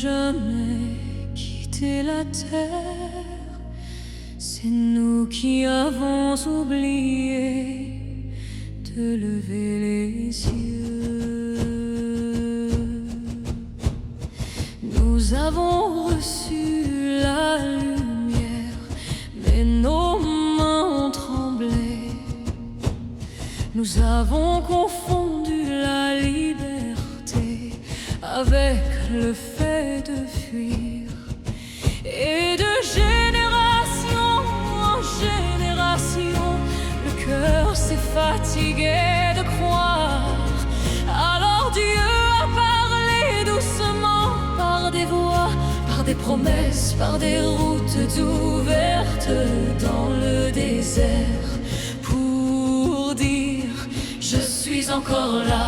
jamais quitté la terre, c'est nous qui avons oublié de lever les yeux. Nous avons reçu la lumière, mais nos mains ont tremblé. Nous avons confondu la liberté avec le fait de fuir. Et de génération en génération, le cœur s'est fatigué de croire. Alors Dieu a parlé doucement par des voix, par des promesses, par des routes ouvertes dans le désert, pour dire: je suis encore là.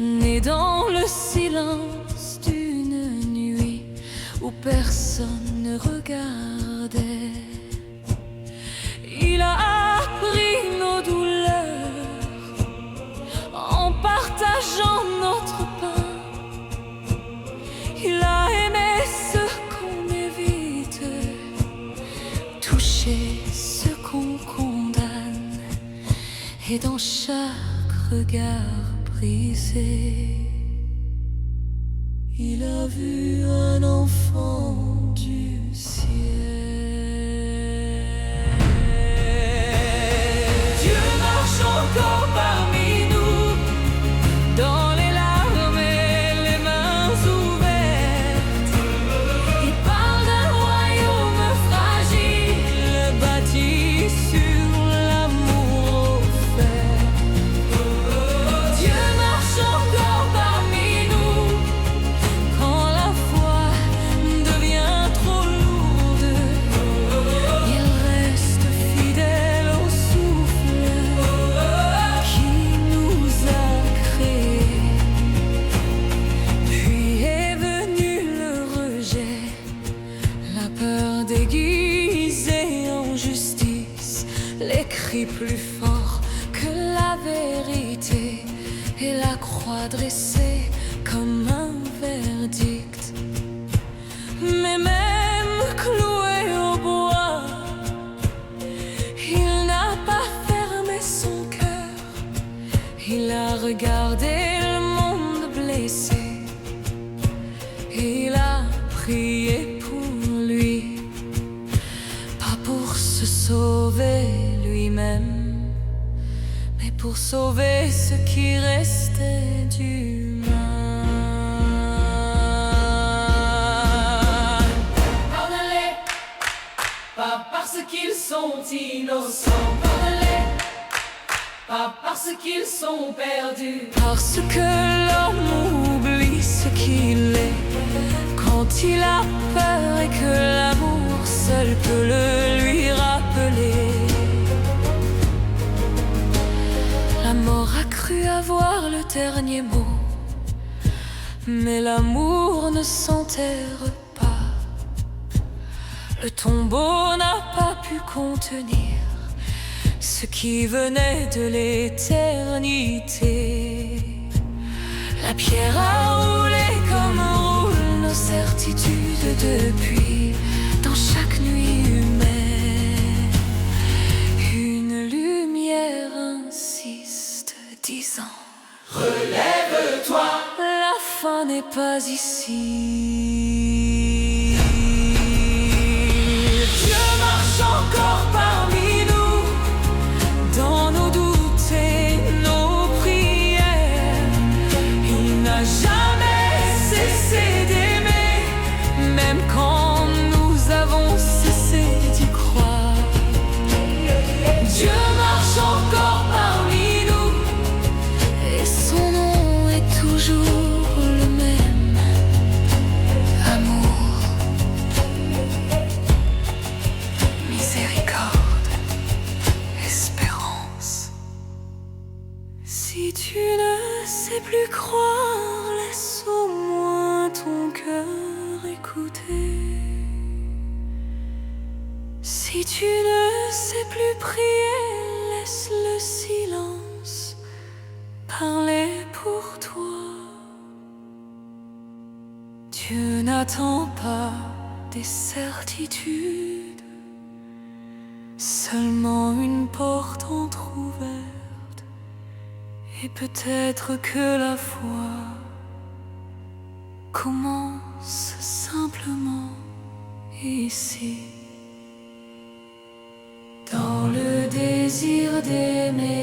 Né dans le silence d'une nuit où personne ne regardait, il a appris nos douleurs en partageant notre pain. Il a aimé ce qu'on évite, touché ce qu'on condamne, et dans chaque regard brisé, il a vu un enfant du ciel. Dieu marche encore parmi nous, dans les larmes et les mains ouvertes. Il parle d'un royaume fragile, bâti sur l'amour offert. Encore parmi nous, quand la foi devient trop lourde, il reste fidèle au souffle qui nous a créés. Puis est venu le rejet, la peur déguisée en justice, les cris plus forts que la vérité, et la croix dressée comme un verdict. Mais même cloué au bois, il n'a pas fermé son cœur. Il a regardé le monde blessé, et il a prié pour lui, pas pour se sauver lui-même, mais pour sauver ce qui restait d'humain. Pardonne-les, pas parce qu'ils sont innocents. Pardonne-les, pas parce qu'ils sont perdus. Parce que l'homme oublie ce qu'il est quand il a peur, et que l'amour seul peut le lui rappeler. La mort a cru avoir le dernier mot, mais l'amour ne s'enterre pas. Le tombeau n'a pas pu contenir ce qui venait de l'éternité. La pierre a roulé comme roulent nos certitudes depuis, dans chaque nuit humaine. Une lumière insiste, disant: relève-toi, la fin n'est pas ici. Dieu marche encore parmi nous, dans nos doutes et nos plus croire, laisse au moins ton cœur écouter. Si tu ne sais plus prier, laisse le silence parler pour toi. Dieu n'attend pas des certitudes, seulement une porte entr'ouverte, et peut-être que la foi commence simplement ici. Dans le désir d'aimer